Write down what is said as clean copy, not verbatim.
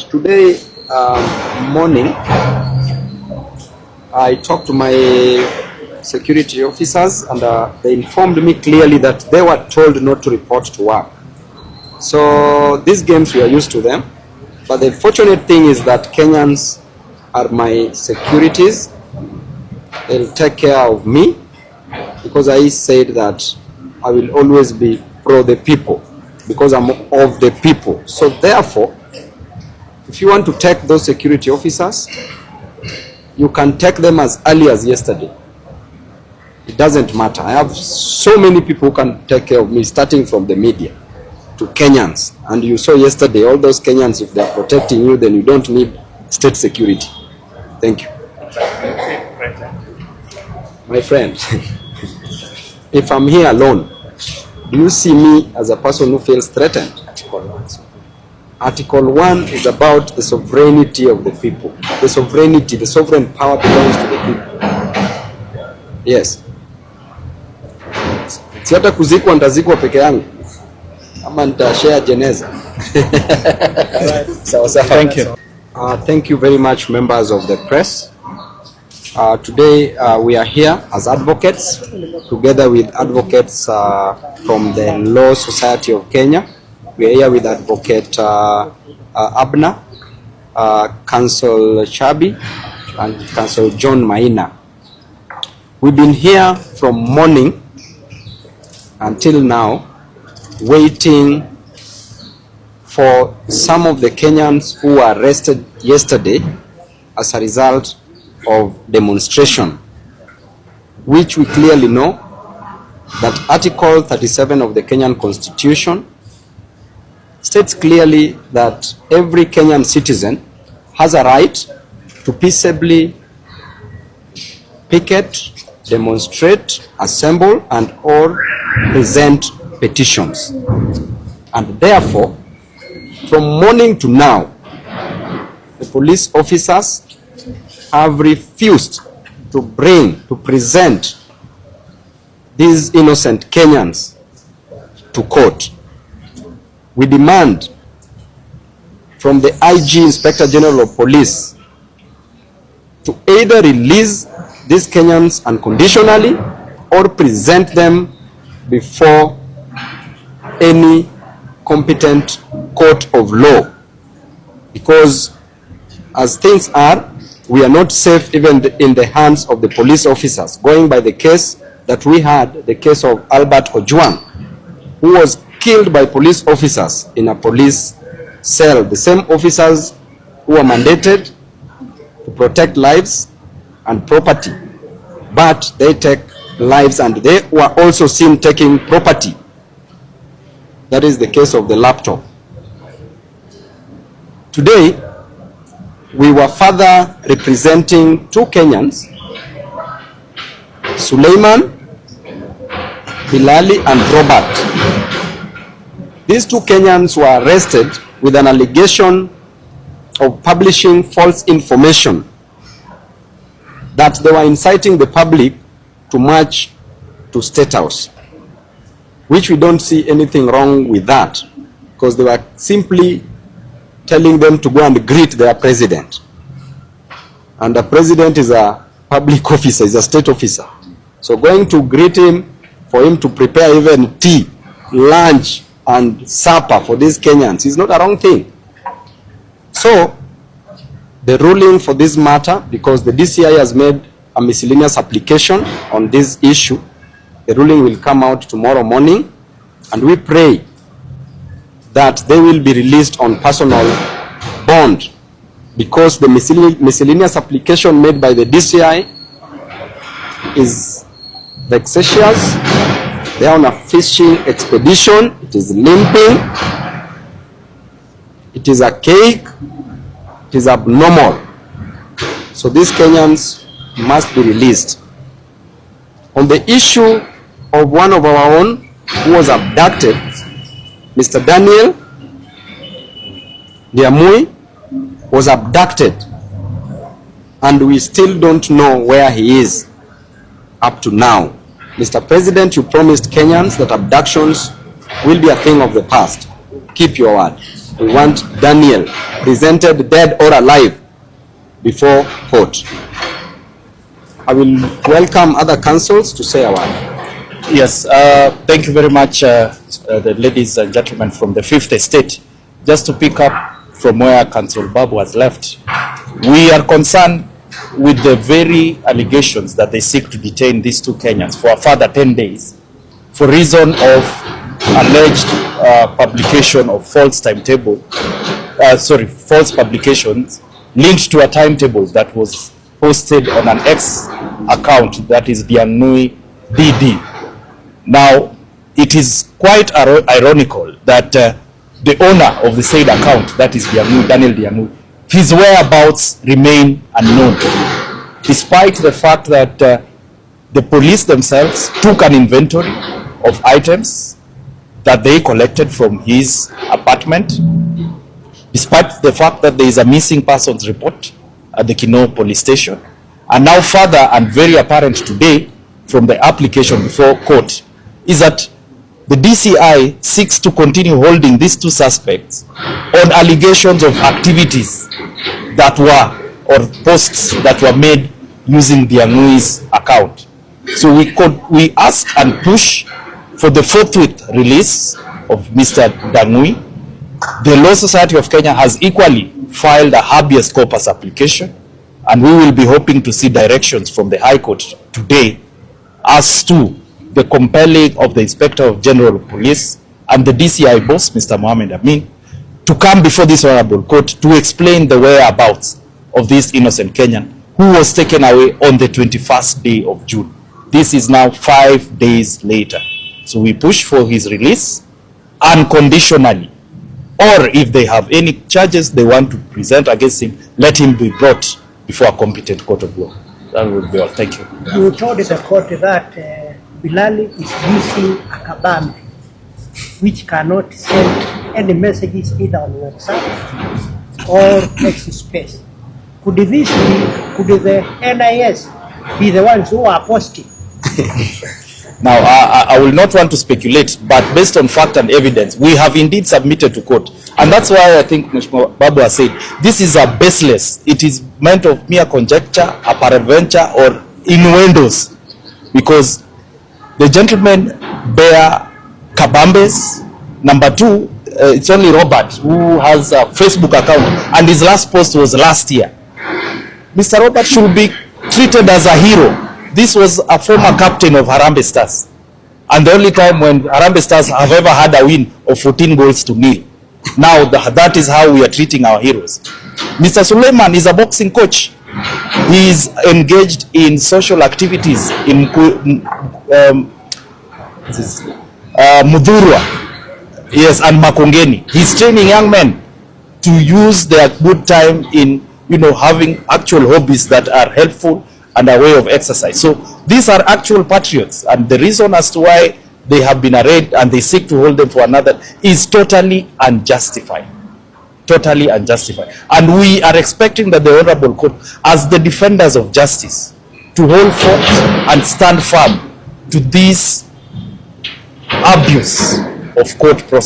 Today morning, I talked to my security officers and they informed me clearly that they were told not to report to work. So these games, we are used to them. But the fortunate thing is that Kenyans are my securities. They'll take care of me because I said that I will always be pro the people because I'm of the people. So therefore, if you want to take those security officers, you can take them as early as yesterday. It doesn't matter. I have so many people who can take care of me, starting from the media to Kenyans. And you saw yesterday, all those Kenyans, if they're protecting you, then you don't need state security. Thank you. My friend, if I'm here alone, do you see me as a person who feels threatened? Article 1 is about the sovereignty of the people. The sovereignty, the sovereign power belongs to the people. Yes. Si hata kuzikwa nitazikwa peke yangu ama nitashare jeneza. So, thank you. Thank you very much, members of the press. Today we are here as advocates, together with advocates from the Law Society of Kenya. We are here with Advocate Abna, Counsel Chabi, and Counsel John Maina. We've been here from morning until now, waiting for some of the Kenyans who were arrested yesterday as a result of demonstration, which we clearly know that Article 37 of the Kenyan Constitution states clearly that every Kenyan citizen has a right to peaceably picket, demonstrate, assemble, and or present petitions. And therefore, from morning to now, the police officers have refused to present these innocent Kenyans to court. We demand from the IG, Inspector General of Police, to either release these Kenyans unconditionally or present them before any competent court of law. Because as things are, we are not safe even in the hands of the police officers. Going by the case that we had, the case of Albert Ojwang, who was killed by police officers in a police cell, the same officers who were mandated to protect lives and property, but they take lives and they were also seen taking property. That is the case of the laptop. Today, we were further representing two Kenyans, Suleiman, Bilali, and Robert. These two Kenyans were arrested with an allegation of publishing false information that they were inciting the public to march to State House, which we don't see anything wrong with that, because they were simply telling them to go and greet their president. And the president is a public officer, is a state officer. So going to greet him, for him to prepare even tea, lunch, and supper for these Kenyans is not a wrong thing. So the ruling for this matter, because the DCI has made a miscellaneous application on this issue, the ruling will come out tomorrow morning, and we pray that they will be released on personal bond, because the miscellaneous application made by the DCI is vexatious. They are on a fishing expedition. It is limping. It is archaic. It is abnormal. So these Kenyans must be released. On the issue of one of our own who was abducted, Mr. Daniel Diamui was abducted, and we still don't know where he is up to now. Mr. President, you promised Kenyans that abductions will be a thing of the past. Keep your word. We want Daniel presented dead or alive before court. I will welcome other counsels to say a word. Yes, thank you very much, the ladies and gentlemen from the Fifth Estate. Just to pick up from where Counsel Babu has left, we are concerned with the very allegations that they seek to detain these two Kenyans for a further 10 days for reason of alleged publication of false false publications linked to a timetable that was posted on an X account, that is Dianui DD. Now, it is quite ironical that the owner of the said account, that is Daniel Dianui, his whereabouts remain unknown, despite the fact that the police themselves took an inventory of items that they collected from his apartment, despite the fact that there is a missing persons report at the Kino police station. And now further, and very apparent today from the application before court, is that the DCI seeks to continue holding these two suspects on allegations of activities that were, or posts that were made using Dianui's account. So we ask and push for the forthwith release of Mr. Dianui. The Law Society of Kenya has equally filed a habeas corpus application, and we will be hoping to see directions from the High Court today as to the compelling of the Inspector General of Police and the DCI boss, Mr. Mohamed Amin, to come before this honorable court to explain the whereabouts of this innocent Kenyan who was taken away on the 21st day of June. This is now 5 days later. So we push for his release unconditionally, or if they have any charges they want to present against him, let him be brought before a competent court of law. That would be all. Thank you. You told the court that Bilali is using a kabambe, which cannot send any messages either on WhatsApp or X space. Could the NIS be the ones who are posting? Now, I will not want to speculate, but based on fact and evidence, we have indeed submitted to court. And that's why I think Mr. Babu has said, this is a baseless, it is meant of mere conjecture, a peradventure, or innuendos. Because the gentlemen bear kabambes. Number two, it's only Robert who has a Facebook account, and his last post was last year. Mr. Robert should be treated as a hero. This was a former captain of Harambee Stars, and the only time when Harambee Stars have ever had a win of 14 goals to nil. Now that is how we are treating our heroes. Mr. Suleiman is a boxing coach. He is engaged in social activities in Mudhurwa, yes, and Makongeni. He's training young men to use their good time in, having actual hobbies that are helpful and a way of exercise. So these are actual patriots, and the reason as to why they have been arraigned and they seek to hold them for another is totally unjustified. Totally unjustified. And we are expecting that the Honorable Court, as the defenders of justice, to hold forth and stand firm to this abuse of court process.